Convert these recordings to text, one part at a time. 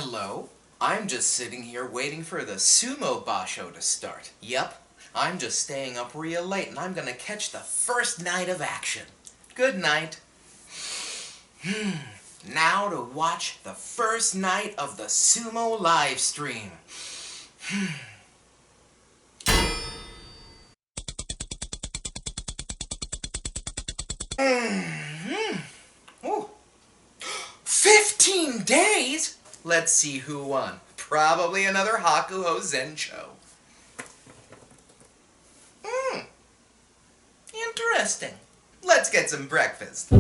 Hello? I'm just sitting here waiting for the Sumo Basho to start. Yep, I'm just staying up real late and I'm gonna catch the first night of action. Good night. Now to watch the first night of the Sumo live stream. Ooh. 15 days? Let's see who won. Probably another Hakuho Zensho. Interesting. Let's get some breakfast.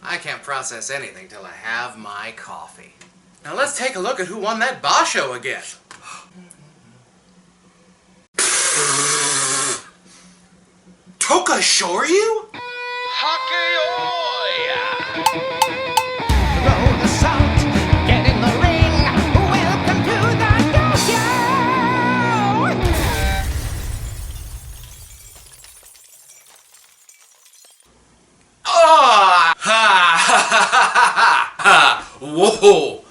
I can't process anything till I have my coffee. Now let's take a look at who won that Basho again. Tokushoryu? Roll the salt, get in the ring. Welcome to the Dohyo. Ah! Ha! Ha! Ha! Ha! Whoa!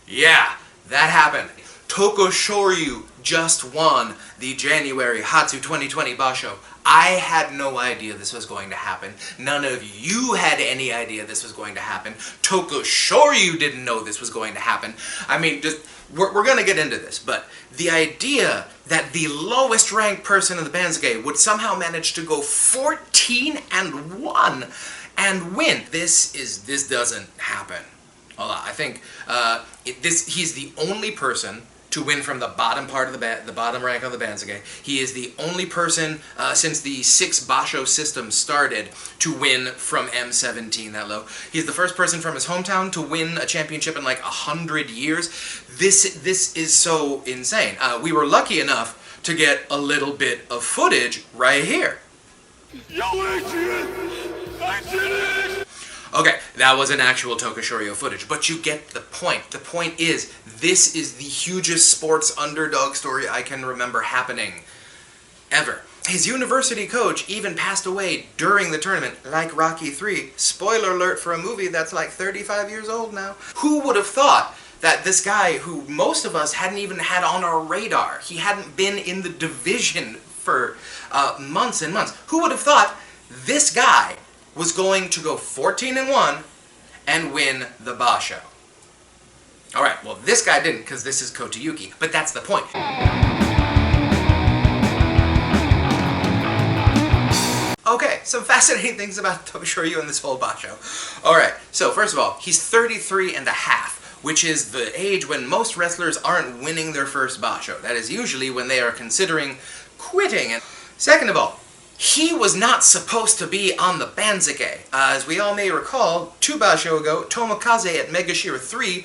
Yeah, that happened. Tokushoryu just won the January Hatsu 2020 Basho. I had no idea this was going to happen. None of you had any idea this was going to happen. Tokushoryu didn't know this was going to happen. I mean, we're going to get into this, but the idea that the lowest ranked person in the Banzuke would somehow manage to go 14-1 and win, this doesn't happen a lot. I think he's the only person to win from the bottom part of the bottom rank of the Banzuke. He is the only person since the 6 Basho system started to win from M17 that low. He's the first person from his hometown to win a championship in like 100 years. This is so insane. We were lucky enough to get a little bit of footage right here. Yo, Adrian! I did it! Okay, that was an actual Tokushoryu footage, but you get the point. The point is, this is the hugest sports underdog story I can remember happening ever. His university coach even passed away during the tournament, like Rocky 3. Spoiler alert for a movie that's like 35 years old now. Who would have thought that this guy, who most of us hadn't even had on our radar, he hadn't been in the division for months and months, who would have thought this guy was going to go 14-1 and win the Basho? Alright, well this guy didn't, because this is Kotayuki, but that's the point. Okay, some fascinating things about Tokushoryu and this whole Basho. Alright, so first of all, he's 33.5, which is the age when most wrestlers aren't winning their first Basho. That is usually when they are considering quitting. And second of all, he was not supposed to be on the Banzuke. As we all may recall, 2 Basho ago, Tomokaze at Maegashira 3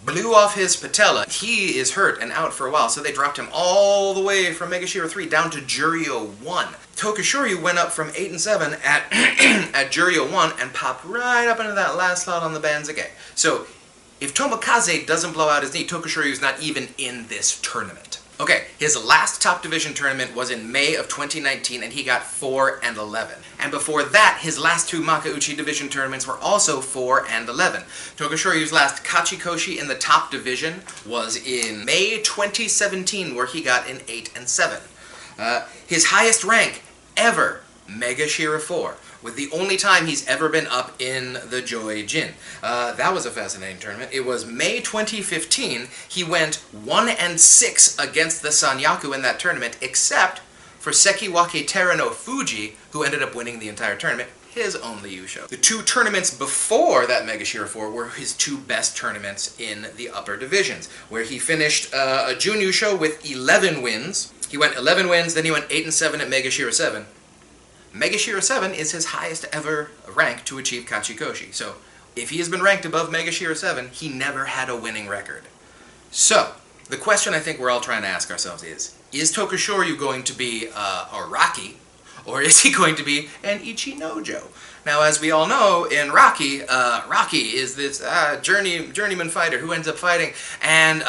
blew off his patella. He is hurt and out for a while, so they dropped him all the way from Maegashira 3 down to Juryo 1. Tokushoryu went up from 8-7 at at Juryo 1 and popped right up into that last slot on the Banzuke. So, if Tomokaze doesn't blow out his knee, Tokushoryu's not even in this tournament. Okay, his last top division tournament was in May of 2019 and he got 4-11. And before that, his last 2 Makauchi division tournaments were also 4-11. Tokushoryu's last Kachikoshi in the top division was in May 2017 where he got an 8-7. His highest rank ever, Maegashira 4, with the only time he's ever been up in the Joy-Jin. That was a fascinating tournament. It was May 2015. He went 1-6 against the Sanyaku in that tournament, except for Sekiwake Terano Fuji, who ended up winning the entire tournament, his only Yusho. The 2 tournaments before that Maegashira 4 were his 2 best tournaments in the upper divisions, where he finished a Jun Yusho with 11 wins. He went 11 wins, then he went 8-7 at Maegashira 7. Maegashira 7 is his highest ever rank to achieve Kachikoshi. So, if he has been ranked above Maegashira 7, he never had a winning record. So, The question I think we're all trying to ask ourselves is Tokushoryu going to be a Rocky, or is he going to be an Ichinojo? Now, as we all know, in Rocky, Rocky is this journeyman fighter who ends up fighting, and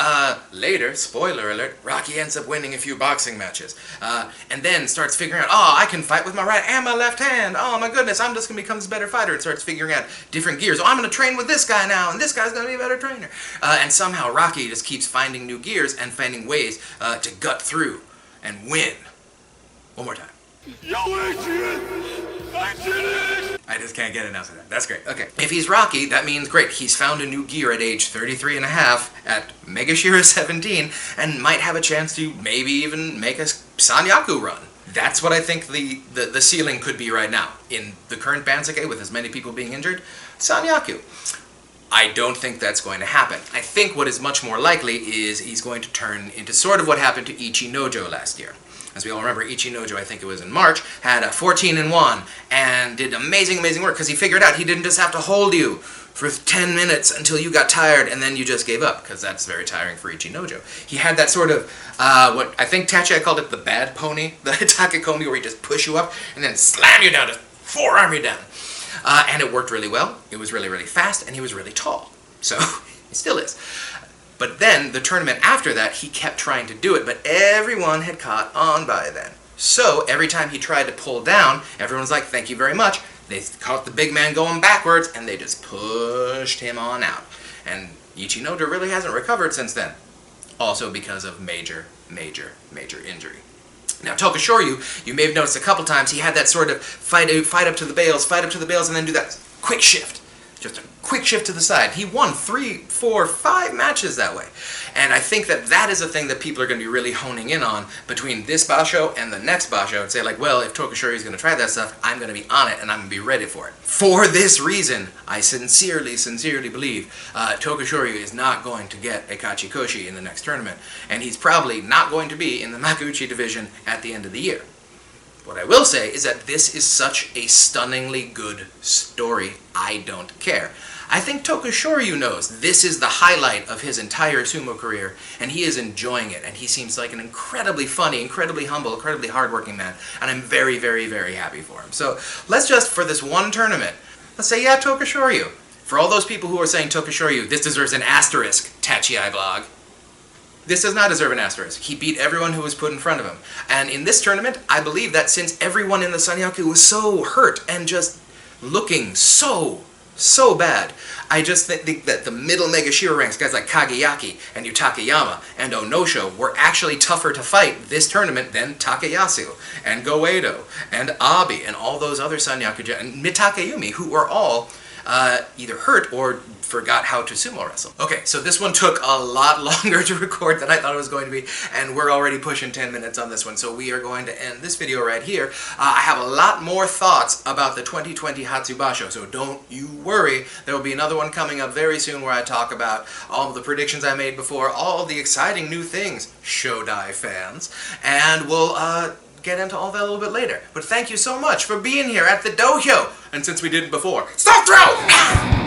later, spoiler alert, Rocky ends up winning a few boxing matches, and then starts figuring out, oh, I can fight with my right and my left hand, oh my goodness, I'm just going to become this better fighter, and starts figuring out different gears. Oh, I'm going to train with this guy now, and this guy's going to be a better trainer. And somehow Rocky just keeps finding new gears and finding ways to gut through and win. One more time. Yo, Adrian! I did it! I just can't get enough of that. That's great. Okay. If he's Rocky, that means great. He's found a new gear at age 33 and a half at Maegashira 17 and might have a chance to maybe even make a Sanyaku run. That's what I think the ceiling could be right now. In the current Bansuke, with as many people being injured, Sanyaku. I don't think that's going to happen. I think what is much more likely is he's going to turn into sort of what happened to Ichinojo last year. As we all remember, Ichinojo, I think it was in March, had a 14-1 and did amazing, amazing work because he figured out he didn't just have to hold you for 10 minutes until you got tired and then you just gave up, because that's very tiring for Ichinojo. He had that sort of, what I think Tachi called it the bad pony, the Takekomi, where he just push you up and then slam you down, just forearm you down. And it worked really well. It was really, really fast, and he was really tall. So, he still is. But then, the tournament after that, he kept trying to do it, but everyone had caught on by then. So, every time he tried to pull down, everyone was like, thank you very much. They caught the big man going backwards, and they just pushed him on out. And Ichinojo really hasn't recovered since then. Also because of major, major, major injury. Now, Tokushoryu, you may have noticed a couple times, he had that sort of fight up to the bales, and then do that quick shift. Just a quick shift to the side. He won 3, 4, 5 matches that way. And I think that is a thing that people are going to be really honing in on between this basho and the next basho, and say like, well, if Tokushoryu is going to try that stuff, I'm going to be on it and I'm going to be ready for it. For this reason, I sincerely, sincerely believe Tokushoryu is not going to get a Kachikoshi in the next tournament, and he's probably not going to be in the Makuuchi division at the end of the year. What I will say is that this is such a stunningly good story, I don't care. I think Tokushoryu knows this is the highlight of his entire sumo career, and he is enjoying it, and he seems like an incredibly funny, incredibly humble, incredibly hardworking man, and I'm very, very, very happy for him. So let's just, for this one tournament, let's say, yeah, Tokushoryu. For all those people who are saying Tokushoryu, this deserves an asterisk, Tachi blog. This does not deserve an asterisk. He beat everyone who was put in front of him. And in this tournament, I believe that since everyone in the Sanyaku was so hurt and just looking so bad, I just think that the middle Maegashira ranks, guys like Kageyaki and Yutakayama and Onosho, were actually tougher to fight this tournament than Takayasu and Goedo and Abi and all those other Sanyaku, and Mitakeyumi, who were all either hurt or forgot how to sumo wrestle. Okay, so this one took a lot longer to record than I thought it was going to be, and we're already pushing 10 minutes on this one, so we are going to end this video right here. I have a lot more thoughts about the 2020 Hatsubasho, so don't you worry. There will be another one coming up very soon where I talk about all of the predictions I made before, all of the exciting new things, Shodai fans, and we'll get into all that a little bit later. But thank you so much for being here at the Dohyo, and since we didn't before, stop throw!